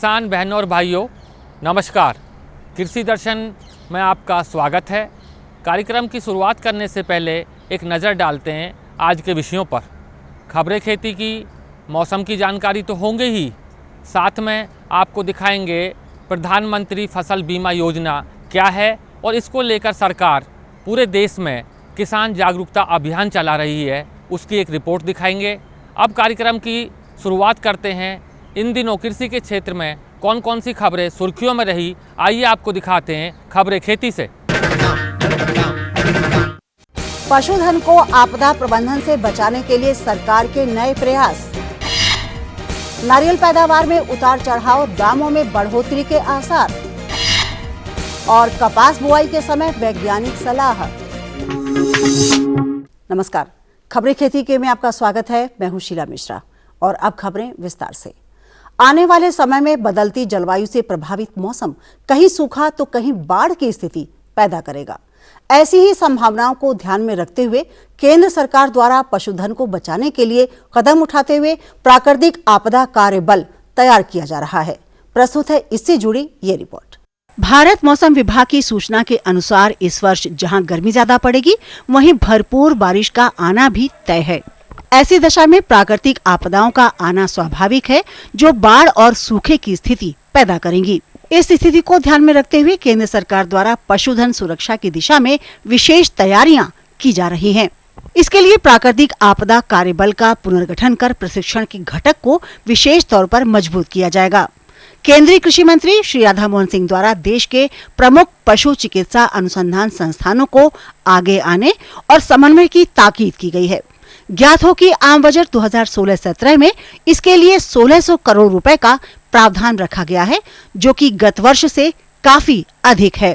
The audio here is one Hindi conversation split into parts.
किसान बहनों और भाइयों, नमस्कार। कृषि दर्शन में आपका स्वागत है। कार्यक्रम की शुरुआत करने से पहले एक नज़र डालते हैं आज के विषयों पर। खबरें खेती की, मौसम की जानकारी तो होंगे ही, साथ में आपको दिखाएंगे प्रधानमंत्री फसल बीमा योजना क्या है और इसको लेकर सरकार पूरे देश में किसान जागरूकता अभियान चला रही है, उसकी एक रिपोर्ट दिखाएंगे। अब कार्यक्रम की शुरुआत करते हैं। इन दिनों कृषि के क्षेत्र में कौन कौन सी खबरें सुर्खियों में रही, आइए आपको दिखाते हैं खबरें खेती से। पशुधन को आपदा प्रबंधन से बचाने के लिए सरकार के नए प्रयास। नारियल पैदावार में उतार चढ़ाव, दामों में बढ़ोतरी के आसार और कपास बुआई के समय वैज्ञानिक सलाह। नमस्कार, खबरें खेती के में आपका स्वागत है। मैं हूं शीला मिश्रा और अब खबरें विस्तार से। आने वाले समय में बदलती जलवायु से प्रभावित मौसम कहीं सूखा तो कहीं बाढ़ की स्थिति पैदा करेगा। ऐसी ही संभावनाओं को ध्यान में रखते हुए केंद्र सरकार द्वारा पशुधन को बचाने के लिए कदम उठाते हुए प्राकृतिक आपदा कार्य बल तैयार किया जा रहा है। प्रस्तुत है इससे जुड़ी ये रिपोर्ट। भारत मौसम विभाग की सूचना के अनुसार इस वर्ष जहां गर्मी ज्यादा पड़ेगी, वहीं भरपूर बारिश का आना भी तय है। ऐसी दशा में प्राकृतिक आपदाओं का आना स्वाभाविक है, जो बाढ़ और सूखे की स्थिति पैदा करेंगी। इस स्थिति को ध्यान में रखते हुए केंद्र सरकार द्वारा पशुधन सुरक्षा की दिशा में विशेष तैयारियां की जा रही हैं। इसके लिए प्राकृतिक आपदा कार्यबल का पुनर्गठन कर प्रशिक्षण के घटक को विशेष तौर पर मजबूत किया जाएगा। केंद्रीय कृषि मंत्री श्री राधा मोहन सिंह द्वारा देश के प्रमुख पशु चिकित्सा अनुसंधान संस्थानों को आगे आने और समन्वय की ताकीद की गई है। ज्ञात हो कि आम बजट 2016-17 में इसके लिए 1600 करोड़ रुपए का प्रावधान रखा गया है, जो कि गत वर्ष से काफी अधिक है।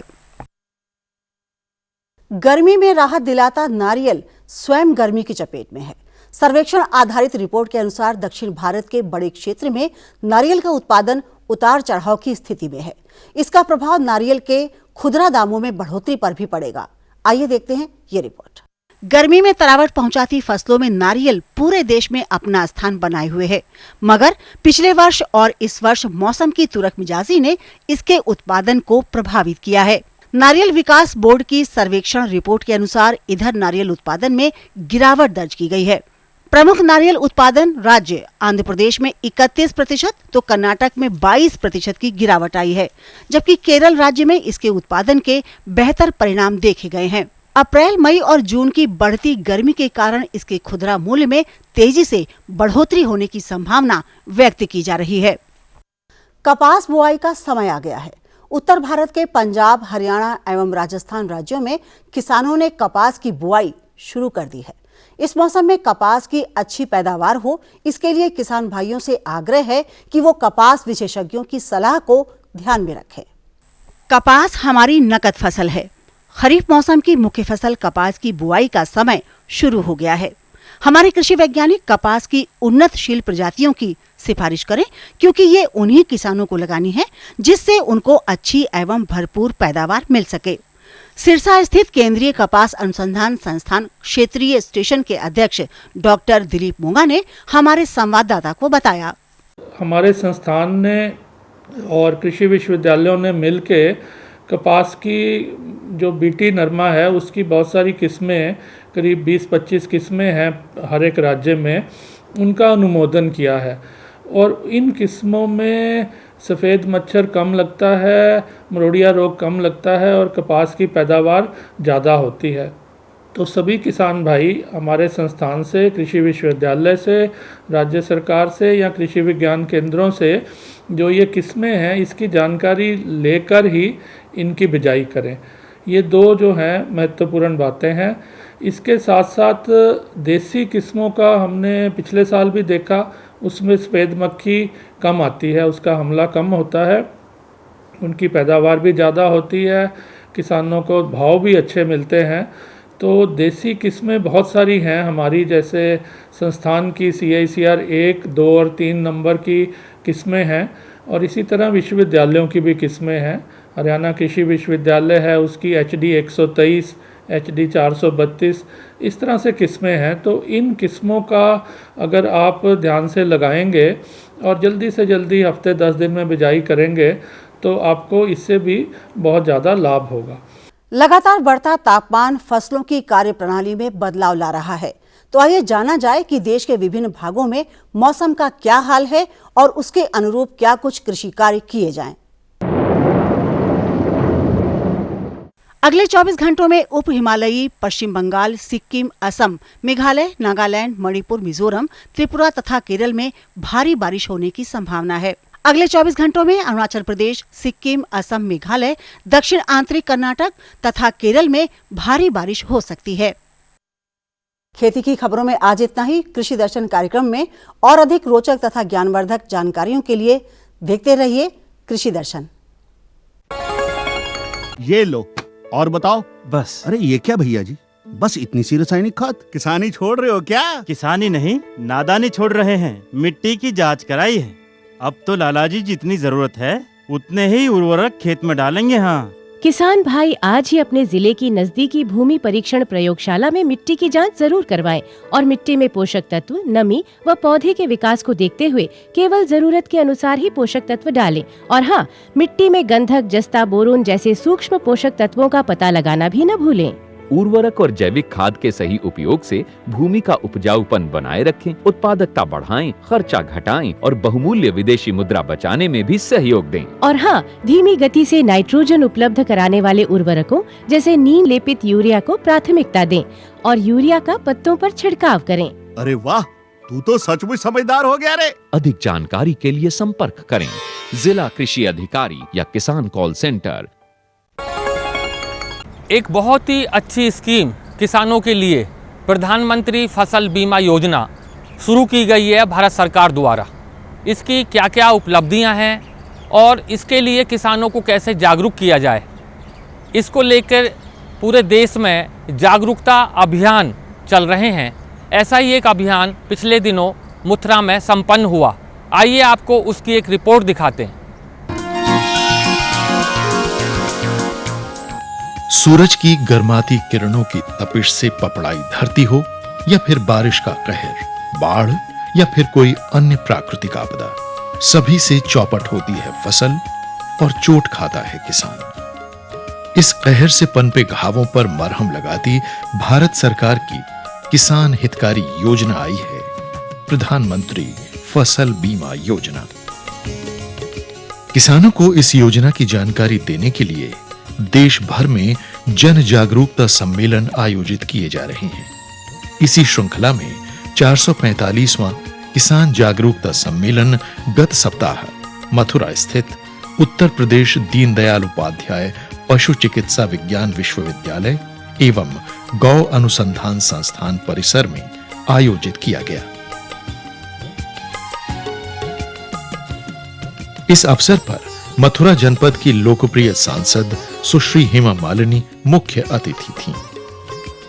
गर्मी में राहत दिलाता नारियल स्वयं गर्मी की चपेट में है। सर्वेक्षण आधारित रिपोर्ट के अनुसार दक्षिण भारत के बड़े क्षेत्र में नारियल का उत्पादन उतार चढ़ाव की स्थिति में है। इसका प्रभाव नारियल के खुदरा दामों में बढ़ोतरी पर भी पड़ेगा। आइए देखते हैं ये रिपोर्ट। गर्मी में तरावट पहुंचाती फसलों में नारियल पूरे देश में अपना स्थान बनाए हुए है, मगर पिछले वर्ष और इस वर्ष मौसम की तुरक मिजाजी ने इसके उत्पादन को प्रभावित किया है। नारियल विकास बोर्ड की सर्वेक्षण रिपोर्ट के अनुसार इधर नारियल उत्पादन में गिरावट दर्ज की गई है। प्रमुख नारियल उत्पादन राज्य आंध्र प्रदेश में 31%, तो कर्नाटक में 22% की गिरावट आई है, जबकि केरल राज्य में इसके उत्पादन के बेहतर परिणाम देखे गए हैं। अप्रैल, मई और जून की बढ़ती गर्मी के कारण इसके खुदरा मूल्य में तेजी से बढ़ोतरी होने की संभावना व्यक्त की जा रही है। कपास बुआई का समय आ गया है। उत्तर भारत के पंजाब, हरियाणा एवं राजस्थान राज्यों में किसानों ने कपास की बुआई शुरू कर दी है। इस मौसम में कपास की अच्छी पैदावार हो, इसके लिए किसान भाइयों से आग्रह है कि वो कपास विशेषज्ञों की सलाह को ध्यान में रखें। कपास हमारी नकद फसल है। खरीफ मौसम की मुख्य फसल कपास की बुआई का समय शुरू हो गया है। हमारे कृषि वैज्ञानिक कपास की उन्नतशील प्रजातियों की सिफारिश करें, क्योंकि ये उन्हीं किसानों को लगानी है जिससे उनको अच्छी एवं भरपूर पैदावार मिल सके। सिरसा स्थित केंद्रीय कपास अनुसंधान संस्थान क्षेत्रीय स्टेशन के अध्यक्ष डॉक्टर दिलीप मोंगा ने हमारे संवाददाता को बताया। हमारे संस्थान ने और कृषि विश्वविद्यालयों ने मिलके कपास की जो बीटी नरमा है उसकी बहुत सारी किस्में, करीब 20-25 किस्में हैं हर एक राज्य में, उनका अनुमोदन किया है। और इन किस्मों में सफ़ेद मच्छर कम लगता है, मरोड़िया रोग कम लगता है और कपास की पैदावार ज़्यादा होती है। तो सभी किसान भाई हमारे संस्थान से, कृषि विश्वविद्यालय से, राज्य सरकार से या कृषि विज्ञान केंद्रों से जो ये किस्में हैं इसकी जानकारी लेकर ही इनकी बिजाई करें। ये दो जो हैं महत्वपूर्ण बातें हैं। इसके साथ साथ देसी किस्मों का हमने पिछले साल भी देखा, उसमें सफ़ेद मक्खी कम आती है, उसका हमला कम होता है, उनकी पैदावार भी ज़्यादा होती है, किसानों को भाव भी अच्छे मिलते हैं। तो देसी किस्में बहुत सारी हैं हमारी, जैसे संस्थान की CICR 1, 2 और 3 नंबर की किस्में हैं, और इसी तरह विश्वविद्यालयों की भी किस्में हैं। हरियाणा कृषि विश्वविद्यालय है, उसकी HD 123 HD 432, इस तरह से किस्में हैं। तो इन किस्मों का अगर आप ध्यान से लगाएंगे और जल्दी से जल्दी हफ्ते 10 दिन में बिजाई करेंगे तो आपको इससे भी बहुत ज़्यादा लाभ होगा। लगातार बढ़ता तापमान फसलों की कार्यप्रणाली में बदलाव ला रहा है। तो आइए जाना जाए कि देश के विभिन्न भागों में मौसम का क्या हाल है और उसके अनुरूप क्या कुछ कृषि कार्य किए जाएं। अगले 24 घंटों में उप हिमालयी पश्चिम बंगाल, सिक्किम, असम, मेघालय, नागालैंड, मणिपुर, मिजोरम, त्रिपुरा तथा केरल में भारी बारिश होने की संभावना है। अगले 24 घंटों में अरुणाचल प्रदेश, सिक्किम, असम, मेघालय, दक्षिण आंतरिक कर्नाटक तथा केरल में भारी बारिश हो सकती है। खेती की खबरों में आज इतना ही। कृषि दर्शन कार्यक्रम में और अधिक रोचक तथा ज्ञानवर्धक जानकारियों के लिए देखते रहिए कृषि दर्शन। ये लो और बताओ। बस। अरे ये क्या भैया जी, बस इतनी सी रासायनिक खाद? किसानी छोड़ रहे हो क्या? किसानी नहीं, नादानी छोड़ रहे हैं। मिट्टी की जांच कराई है। अब तो लालाजी जितनी जरूरत है उतने ही उर्वरक खेत में डालेंगे। हाँ, किसान भाई आज ही अपने जिले की नजदीकी भूमि परीक्षण प्रयोगशाला में मिट्टी की जांच जरूर करवाएं और मिट्टी में पोषक तत्व, नमी व पौधे के विकास को देखते हुए केवल जरूरत के अनुसार ही पोषक तत्व डालें। और हाँ, मिट्टी में गंधक, जस्ता, बोरोन जैसे सूक्ष्म पोषक तत्वों का पता लगाना भी न भूलें। उर्वरक और जैविक खाद के सही उपयोग से भूमि का उपजाऊपन बनाए रखें, उत्पादकता बढ़ाएं, खर्चा घटाएं और बहुमूल्य विदेशी मुद्रा बचाने में भी सहयोग दें। और हाँ, धीमी गति से नाइट्रोजन उपलब्ध कराने वाले उर्वरकों जैसे नीम लेपित यूरिया को प्राथमिकता दें और यूरिया का पत्तों पर छिड़काव करें। अरे वाह, तू तो सचमुच समझदार हो गया रे। अधिक जानकारी के लिए संपर्क करें जिला कृषि अधिकारी या किसान कॉल सेंटर। एक बहुत ही अच्छी स्कीम किसानों के लिए प्रधानमंत्री फसल बीमा योजना शुरू की गई है भारत सरकार द्वारा। इसकी क्या क्या उपलब्धियां हैं और इसके लिए किसानों को कैसे जागरूक किया जाए, इसको लेकर पूरे देश में जागरूकता अभियान चल रहे हैं। ऐसा ही एक अभियान पिछले दिनों मथुरा में संपन्न हुआ। आइए आपको उसकी एक रिपोर्ट दिखाते हैं। सूरज की गर्माती किरणों की तपिश से पपड़ाई धरती हो या फिर बारिश का कहर, बाढ़ या फिर कोई अन्य प्राकृतिक आपदा, सभी से चौपट होती है फसल और चोट खाता है किसान। इस कहर से पनपे घावों पर मरहम लगाती भारत सरकार की किसान हितकारी योजना आई है, प्रधानमंत्री फसल बीमा योजना। किसानों को इस योजना की जानकारी देने के लिए देश भर में जन जागरूकता सम्मेलन आयोजित किए जा रहे हैं। इसी श्रृंखला में 445वां किसान जागरूकता सम्मेलन गत सप्ताह मथुरा स्थित उत्तर प्रदेश दीनदयाल उपाध्याय पशु चिकित्सा विज्ञान विश्वविद्यालय एवं गौ अनुसंधान संस्थान परिसर में आयोजित किया गया। इस अवसर पर मथुरा जनपद की लोकप्रिय सांसद सुश्री हेमा मालिनी मुख्य अतिथि थीं।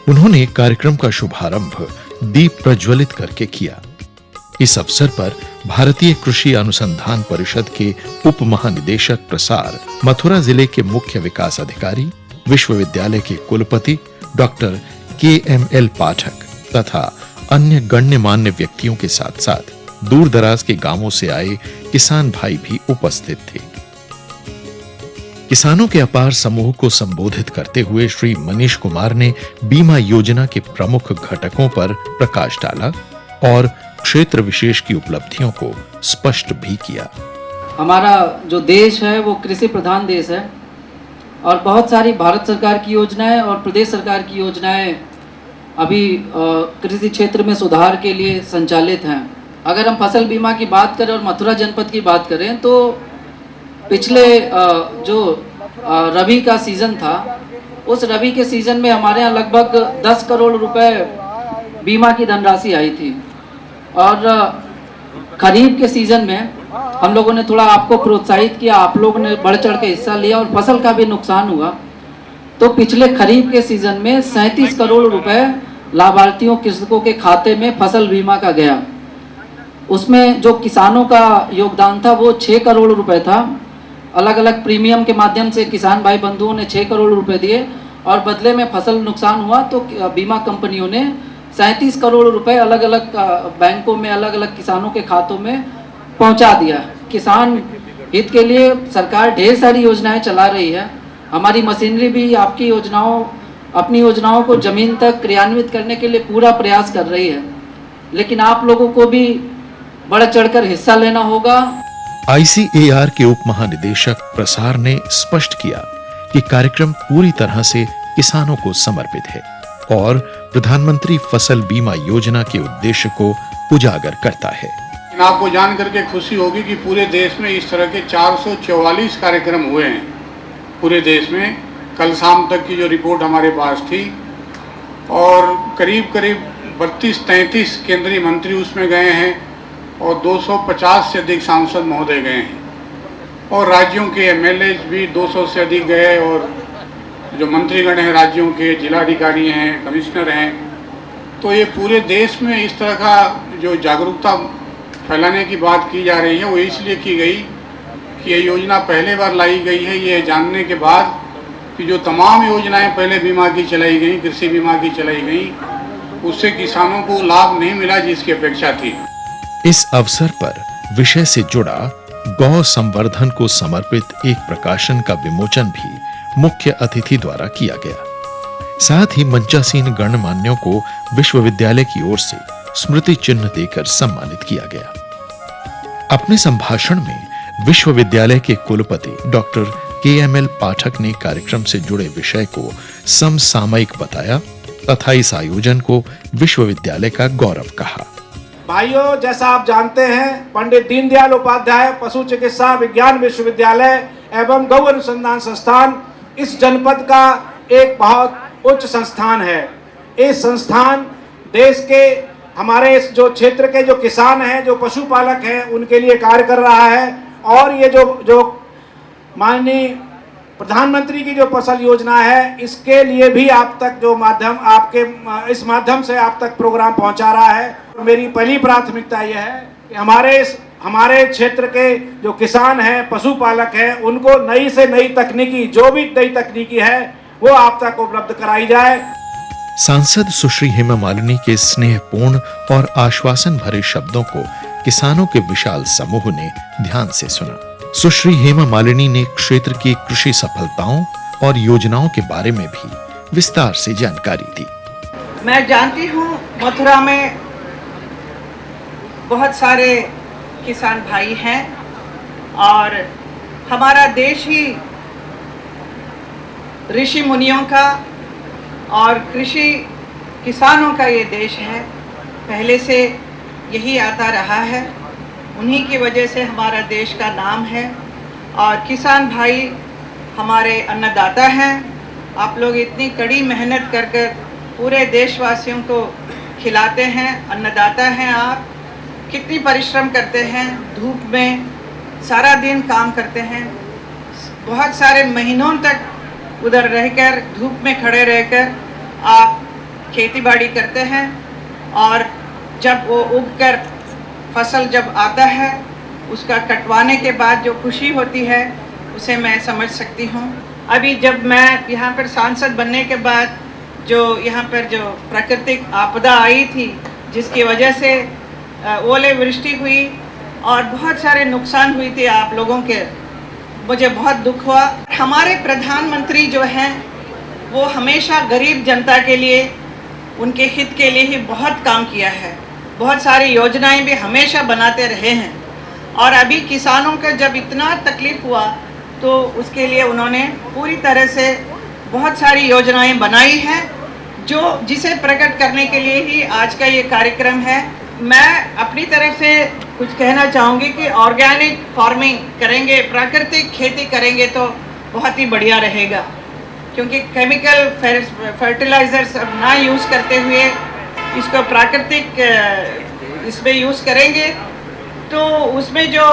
उन्होंने कार्यक्रम का शुभारंभ दीप प्रज्वलित करके किया। इस अवसर पर भारतीय कृषि अनुसंधान परिषद के उप महानिदेशक प्रसार, मथुरा जिले के मुख्य विकास अधिकारी, विश्वविद्यालय के कुलपति डॉक्टर KML पाठक तथा अन्य गण्यमान्य व्यक्तियों के साथ साथ दूर दराज के गांवों से आए किसान भाई भी उपस्थित थे। किसानों के अपार समूह को संबोधित करते हुए श्री मनीष कुमार ने बीमा योजना के प्रमुख घटकों पर प्रकाश डाला और क्षेत्र विशेष की उपलब्धियों को स्पष्ट भी किया। हमारा जो देश है वो कृषि प्रधान देश है और बहुत सारी भारत सरकार की योजनाएं और प्रदेश सरकार की योजनाएं अभी कृषि क्षेत्र में सुधार के लिए संचालित हैं। अगर हम फसल बीमा की बात करें और मथुरा जनपद की बात करें तो पिछले जो रबी का सीज़न था, उस रबी के सीज़न में हमारे यहाँ लगभग 10 करोड़ रुपए बीमा की धनराशि आई थी और खरीफ के सीज़न में हम लोगों ने थोड़ा आपको प्रोत्साहित किया, आप लोगों ने बढ़ चढ़ के हिस्सा लिया और फसल का भी नुकसान हुआ। तो पिछले खरीफ के सीज़न में 37 करोड़ रुपए लाभार्थियों कृषकों के खाते में फसल बीमा का गया। उसमें जो किसानों का योगदान था वो 6 करोड़ रुपए था। अलग अलग प्रीमियम के माध्यम से किसान भाई बंधुओं ने 6 करोड़ रुपए दिए और बदले में फसल नुकसान हुआ तो बीमा कंपनियों ने 37 करोड़ रुपए अलग अलग बैंकों में अलग अलग किसानों के खातों में पहुंचा दिया। किसान हित के लिए सरकार ढेर सारी योजनाएं चला रही है। हमारी मशीनरी भी आपकी अपनी योजनाओं को जमीन तक क्रियान्वित करने के लिए पूरा प्रयास कर रही है, लेकिन आप लोगों को भी बढ़ चढ़कर हिस्सा लेना होगा। ICAR के उप महानिदेशक प्रसार ने स्पष्ट किया कि कार्यक्रम पूरी तरह से किसानों को समर्पित है और प्रधानमंत्री फसल बीमा योजना के उद्देश्य को उजागर करता है। आपको जान करके खुशी होगी कि पूरे देश में इस तरह के 444 कार्यक्रम हुए हैं पूरे देश में। कल शाम तक की जो रिपोर्ट हमारे पास थी, और करीब 32-33 केंद्रीय मंत्री उसमें गए हैं और 250 से अधिक सांसद महोदय गए हैं, और राज्यों के MLA भी 200 से अधिक गए, और जो मंत्रीगण हैं राज्यों के, जिलाधिकारी हैं, कमिश्नर हैं। तो ये पूरे देश में इस तरह का जो जागरूकता फैलाने की बात की जा रही है वो इसलिए की गई कि ये योजना पहले बार लाई गई है ये जानने के बाद कि जो तमाम योजनाएं पहले बीमा की चलाई गई, कृषि बीमा की चलाई गई, उससे किसानों को लाभ नहीं मिला जिसकी अपेक्षा थी। इस अवसर पर विषय से जुड़ा गौ संवर्धन को समर्पित एक प्रकाशन का विमोचन भी मुख्य अतिथि द्वारा किया गया। साथ ही मंचासीन गणमान्यों को विश्वविद्यालय की ओर से स्मृति चिन्ह देकर सम्मानित किया गया। अपने संभाषण में विश्वविद्यालय के कुलपति डॉक्टर KML पाठक ने कार्यक्रम से जुड़े विषय को समसामयिक बताया तथा इस आयोजन को विश्वविद्यालय का गौरव कहा। भाइयों, जैसा आप जानते हैं, पंडित दीनदयाल उपाध्याय पशु चिकित्सा विज्ञान विश्वविद्यालय एवं गौ अनुसंधान संस्थान इस जनपद का एक बहुत उच्च संस्थान है। इस संस्थान देश के हमारे इस जो क्षेत्र के जो किसान हैं, जो पशुपालक हैं, उनके लिए कार्य कर रहा है। और ये जो माननीय प्रधानमंत्री की जो फसल योजना है, इसके लिए भी आप तक जो माध्यम आपके इस माध्यम से आप तक प्रोग्राम पहुंचा रहा है। मेरी पहली प्राथमिकता यह है कि हमारे क्षेत्र के जो किसान हैं, पशुपालक हैं, उनको नई से नई तकनीकी, जो भी नई तकनीकी है वो आप तक उपलब्ध कराई जाए। सांसद सुश्री हेमा मालिनी के स्नेहपूर्ण और आश्वासन भरे शब्दों को किसानों के विशाल समूह ने ध्यान से सुना। सुश्री हेमा मालिनी ने क्षेत्र की कृषि सफलताओं और योजनाओं के बारे में भी विस्तार से जानकारी दी। मैं जानती हूँ मथुरा में बहुत सारे किसान भाई हैं और हमारा देश ही ऋषि मुनियों का और कृषि किसानों का ये देश है। पहले से यही आता रहा है, उन्हीं की वजह से हमारा देश का नाम है। और किसान भाई हमारे अन्नदाता हैं। आप लोग इतनी कड़ी मेहनत कर पूरे देशवासियों को खिलाते हैं, अन्नदाता हैं आप। कितनी परिश्रम करते हैं, धूप में सारा दिन काम करते हैं, बहुत सारे महीनों तक उधर रहकर धूप में खड़े रहकर आप खेतीबाड़ी करते हैं। और जब वो उगकर फसल जब आता है, उसका कटवाने के बाद जो खुशी होती है उसे मैं समझ सकती हूँ। अभी जब मैं यहाँ पर सांसद बनने के बाद जो यहाँ पर जो प्राकृतिक आपदा आई थी, जिसकी वजह से ओले वृष्टि हुई और बहुत सारे नुकसान हुई थी आप लोगों के, मुझे बहुत दुख हुआ। हमारे प्रधानमंत्री जो हैं वो हमेशा गरीब जनता के लिए, उनके हित के लिए ही बहुत काम किया है। बहुत सारी योजनाएं भी हमेशा बनाते रहे हैं। और अभी किसानों का जब इतना तकलीफ हुआ तो उसके लिए उन्होंने पूरी तरह से बहुत सारी योजनाएं बनाई हैं, जिसे प्रकट करने के लिए ही आज का ये कार्यक्रम है। मैं अपनी तरफ से कुछ कहना चाहूँगी कि ऑर्गेनिक फार्मिंग करेंगे, प्राकृतिक खेती करेंगे तो बहुत ही बढ़िया रहेगा, क्योंकि केमिकल फर्टिलाइजर्स अब ना यूज़ करते हुए इसको प्राकृतिक इसमें यूज़ करेंगे तो उसमें जो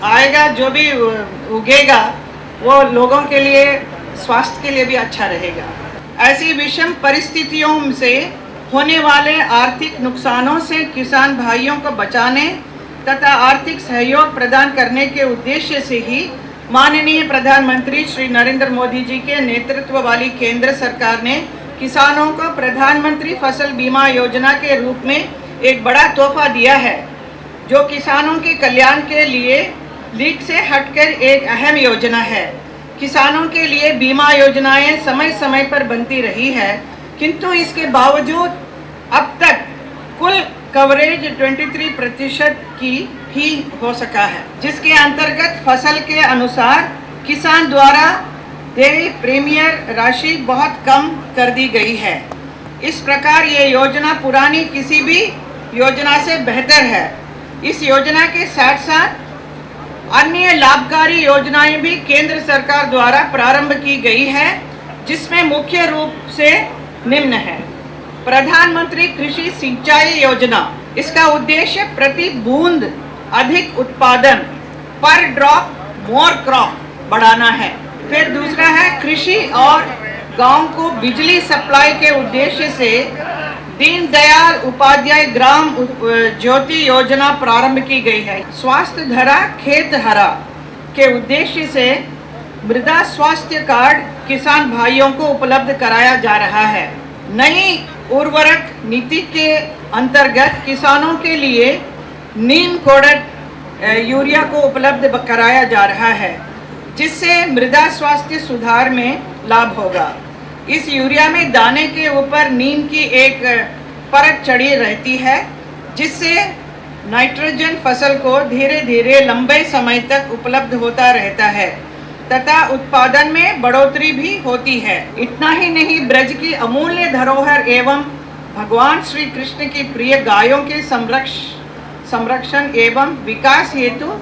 आएगा, जो भी उगेगा, वो लोगों के लिए, स्वास्थ्य के लिए भी अच्छा रहेगा। ऐसी विषम परिस्थितियों से होने वाले आर्थिक नुकसानों से किसान भाइयों को बचाने तथा आर्थिक सहयोग प्रदान करने के उद्देश्य से ही माननीय प्रधानमंत्री श्री नरेंद्र मोदी जी के नेतृत्व वाली केंद्र सरकार ने किसानों को प्रधानमंत्री फसल बीमा योजना के रूप में एक बड़ा तोहफा दिया है, जो किसानों के कल्याण के लिए लीक से हटकर एक अहम योजना है। किसानों के लिए बीमा योजनाएं समय समय पर बनती रही है, किंतु इसके बावजूद अब तक कुल कवरेज 23% की ही हो सका है, जिसके अंतर्गत फसल के अनुसार किसान द्वारा देय प्रीमियर राशि बहुत कम कर दी गई है। इस प्रकार ये योजना पुरानी किसी भी योजना से बेहतर है। इस योजना के साथ साथ अन्य लाभकारी योजनाएं भी केंद्र सरकार द्वारा प्रारंभ की गई है, जिसमें मुख्य रूप से निम्न है। प्रधानमंत्री कृषि सिंचाई योजना, इसका उद्देश्य प्रति बूंद अधिक उत्पादन, पर ड्रॉप मोर क्रॉप बढ़ाना है। फिर दूसरा है कृषि और गांव को बिजली सप्लाई के उद्देश्य से दीनदयाल उपाध्याय ग्राम ज्योति योजना प्रारंभ की गई है। स्वास्थ्य धरा खेत हरा के उद्देश्य से मृदा स्वास्थ्य कार्ड किसान भाइयों को उपलब्ध कराया जा रहा है। नई उर्वरक नीति के अंतर्गत किसानों के लिए नीम कोड़ेड यूरिया को उपलब्ध कराया जा रहा है, जिससे मृदा स्वास्थ्य सुधार में लाभ होगा। इस यूरिया में दाने के ऊपर नीम की एक परत चढ़ी रहती है, जिससे नाइट्रोजन फसल को धीरे धीरे लंबे समय तक उपलब्ध होता रहता है तथा उत्पादन में बढ़ोतरी भी होती है। इतना ही नहीं, ब्रज की अमूल्य धरोहर एवं भगवान श्री कृष्ण की प्रिय गायों के संरक्षण एवं विकास हेतु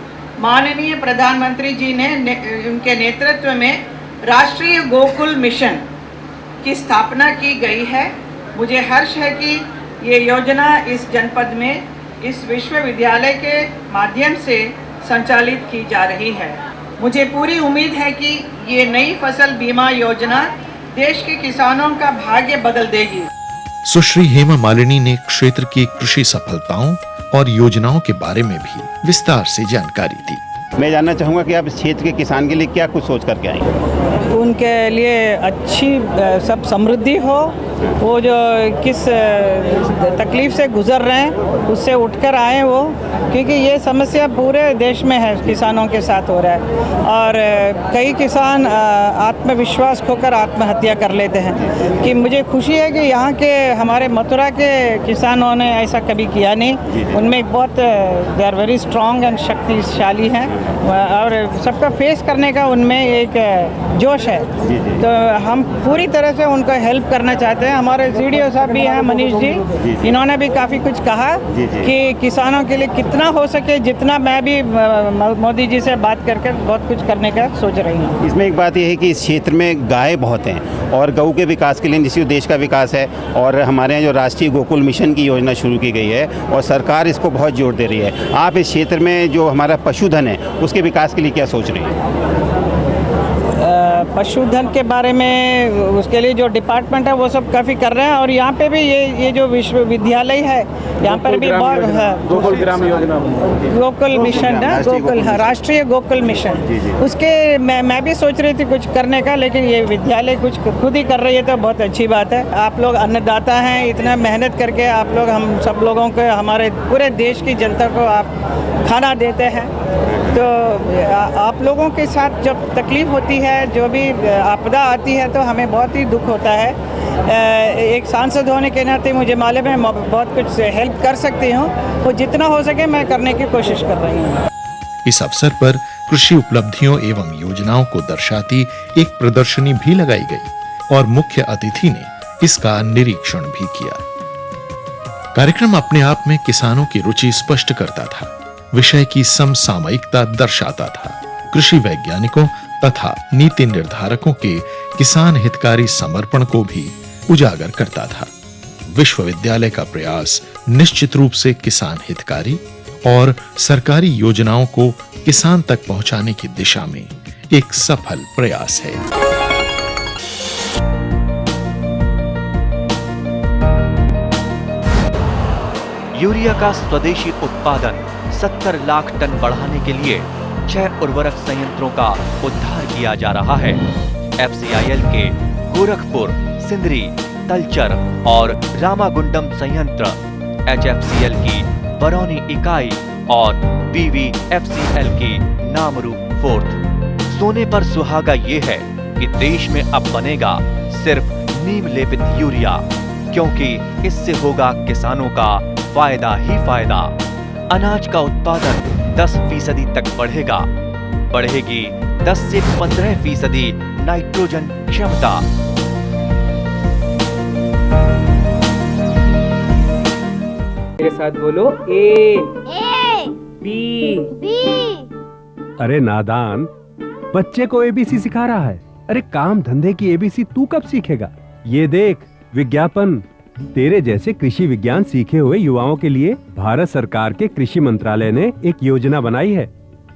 माननीय प्रधानमंत्री जी ने उनके नेतृत्व में राष्ट्रीय गोकुल मिशन की स्थापना की गई है। मुझे हर्ष है कि ये योजना इस जनपद में इस विश्वविद्यालय के माध्यम से संचालित की जा रही है। मुझे पूरी उम्मीद है कि ये नई फसल बीमा योजना देश के किसानों का भाग्य बदल देगी। सुश्री हेमा मालिनी ने क्षेत्र की कृषि सफलताओं और योजनाओं के बारे में भी विस्तार से जानकारी दी। मैं जानना चाहूँगा कि आप इस क्षेत्र के किसान के लिए क्या कुछ सोच करके आए? उनके लिए अच्छी सब समृद्धि हो, वो जो किस तकलीफ से गुजर रहे हैं उससे उठकर आए वो, क्योंकि ये समस्या पूरे देश में है, किसानों के साथ हो रहा है। और कई किसान आत्मविश्वास खोकर आत्महत्या कर लेते हैं। कि मुझे खुशी है कि यहाँ के हमारे मथुरा के किसानों ने ऐसा कभी किया नहीं। उनमें बहुत they are very strong and शक्तिशाली हैं और सबका फेस करने का उनमें एक जोश है। तो हम पूरी तरह से उनको हेल्प करना चाहते हैं। हमारे सीडीओ साहब भी हैं, मनीष जी, इन्होंने भी काफ़ी कुछ कहा कि किसानों के लिए कितना हो सके, जितना मैं भी मोदी जी से बात करके बहुत कुछ करने का सोच रही हूँ। इसमें एक बात यह है कि इस क्षेत्र में गाय बहुत हैं और गऊ के विकास के लिए जिससे देश का विकास है, और हमारे यहाँ जो राष्ट्रीय गोकुल मिशन की योजना शुरू की गई है और सरकार इसको बहुत जोर दे रही है। आप इस क्षेत्र में जो हमारा पशुधन है उसके विकास के लिए क्या सोच रहे हैं? पशुधन के बारे में उसके लिए जो डिपार्टमेंट है वो सब काफ़ी कर रहे हैं। और यहाँ पे भी ये जो विश्वविद्यालय है यहाँ पर भी बहुत गोकुल ग्राम योजना, गोकुल मिशन है, गोकुल राष्ट्रीय गोकुल मिशन, उसके मैं भी सोच रही थी कुछ करने का, लेकिन ये विद्यालय कुछ खुद ही कर रही है तो बहुत अच्छी बात है। आप लोग अन्नदाता हैं, इतना मेहनत करके आप लोग हम सब लोगों को, हमारे पूरे देश की जनता को आप खाना देते हैं। तो आप लोगों के साथ जब तकलीफ़ होती है, जो भी आपदा आती है, तो हमें बहुत ही दुख होता है। एक सांसद होने के नाते मुझे मालूम है बहुत कुछ हेल्प कर सकती हूँ, वो जितना हो सके मैं करने की कोशिश कर रही हूँ। इस अवसर पर कृषि उपलब्धियों एवं योजनाओं को दर्शाती एक प्रदर्शनी भी लगाई गई और मुख्य अतिथि ने इसका निरीक्षण भी किया। कार्यक्रम अपने आप में किसानों की रुचि स्पष्ट करता था, विषय की समसामयिकता दर्शाता था, कृषि वैज्ञानिकों तथा नीति निर्धारकों के किसान हितकारी समर्पण को भी उजागर करता था। विश्वविद्यालय का प्रयास निश्चित रूप से किसान हितकारी और सरकारी योजनाओं को किसान तक पहुंचाने की दिशा में एक सफल प्रयास है। यूरिया का स्वदेशी उत्पादन 70 लाख टन बढ़ाने के लिए 6 उर्वरक संयंत्रों का उद्धार किया जा रहा है। FCIL के गोरखपुर, सिंदरी, तलचर और रामागुंडम संयंत्र, HFCL की बरौनी इकाई और BVFCL की नामरू फोर्थ। सोने पर सुहागा ये है कि देश में अब बनेगा सिर्फ नीम लेपित यूरिया, क्योंकि इससे होगा किसानों का फायदा ही फायदा। अनाज का उत्पादन 10% तक बढ़ेगा। बढ़ेगी 10 से 15% नाइट्रोजन क्षमता। मेरे साथ बोलो ए बी। अरे नादान, बच्चे को एबीसी सिखा रहा है। अरे काम धंधे की एबीसी तू कब सीखेगा? ये देख विज्ञापन। तेरे जैसे कृषि विज्ञान सीखे हुए युवाओं के लिए भारत सरकार के कृषि मंत्रालय ने एक योजना बनाई है,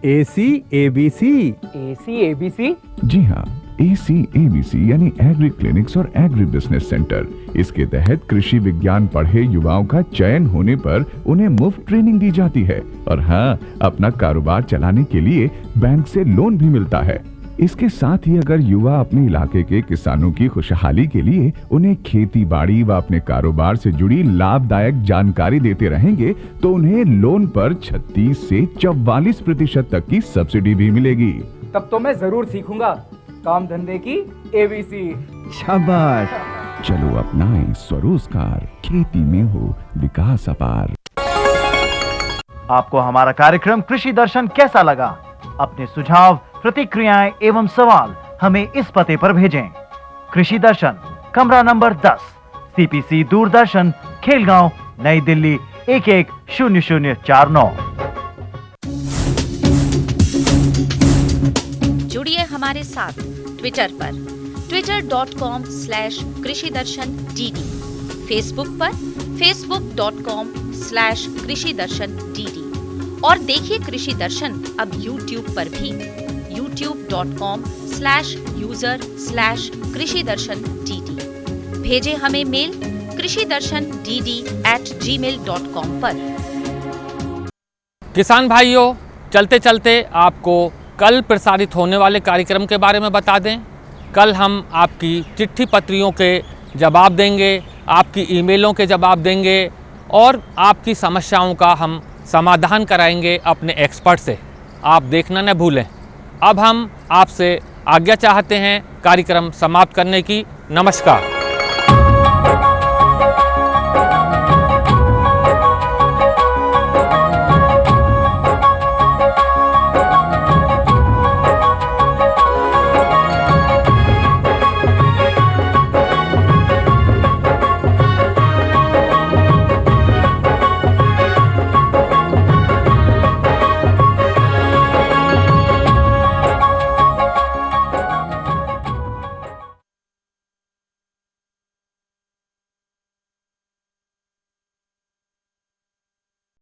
ACABC। ACABC? जी हाँ, ACABC यानी एग्री क्लिनिक्स और एग्री बिजनेस सेंटर। इसके तहत कृषि विज्ञान पढ़े युवाओं का चयन होने पर उन्हें मुफ्त ट्रेनिंग दी जाती है और हाँ, अपना कारोबार चलाने के लिए बैंक से लोन भी मिलता है। इसके साथ ही अगर युवा अपने इलाके के किसानों की खुशहाली के लिए उन्हें खेती बाड़ी व अपने कारोबार से जुड़ी लाभदायक जानकारी देते रहेंगे तो उन्हें लोन पर 36 से 44% तक की सब्सिडी भी मिलेगी। तब तो मैं जरूर सीखूंगा काम धंधे की ABC। शाबाश, चलो अपनाएं स्वरोजगार, खेती में हो विकास अपार। आपको हमारा कार्यक्रम कृषि दर्शन कैसा लगा? अपने सुझाव, प्रतिक्रियाएं एवं सवाल हमें इस पते पर भेजें। कृषि दर्शन, कमरा नंबर 10, CPC दूरदर्शन, खेलगांव, नई दिल्ली 110049। जुड़िए हमारे साथ ट्विटर पर twitter.com/कृषिदर्शन DD, फेसबुक पर facebook.com/कृषिदर्शन DD और देखिए कृषि दर्शन अब YouTube पर भी youtube.com/user/कृषिदर्शन DD। भेजें हमें मेल कृषिदर्शन DD@gmail.com पर। किसान भाइयों, चलते चलते आपको कल प्रसारित होने वाले कार्यक्रम के बारे में बता दें। कल हम आपकी चिट्ठी पत्रियों के जवाब देंगे, आपकी ईमेलों के जवाब देंगे और आपकी समस्याओं का हम समाधान कराएंगे अपने एक्सपर्ट से। आप देखना न भूलें। अब हम आपसे आज्ञा चाहते हैं कार्यक्रम समाप्त करने की। नमस्कार।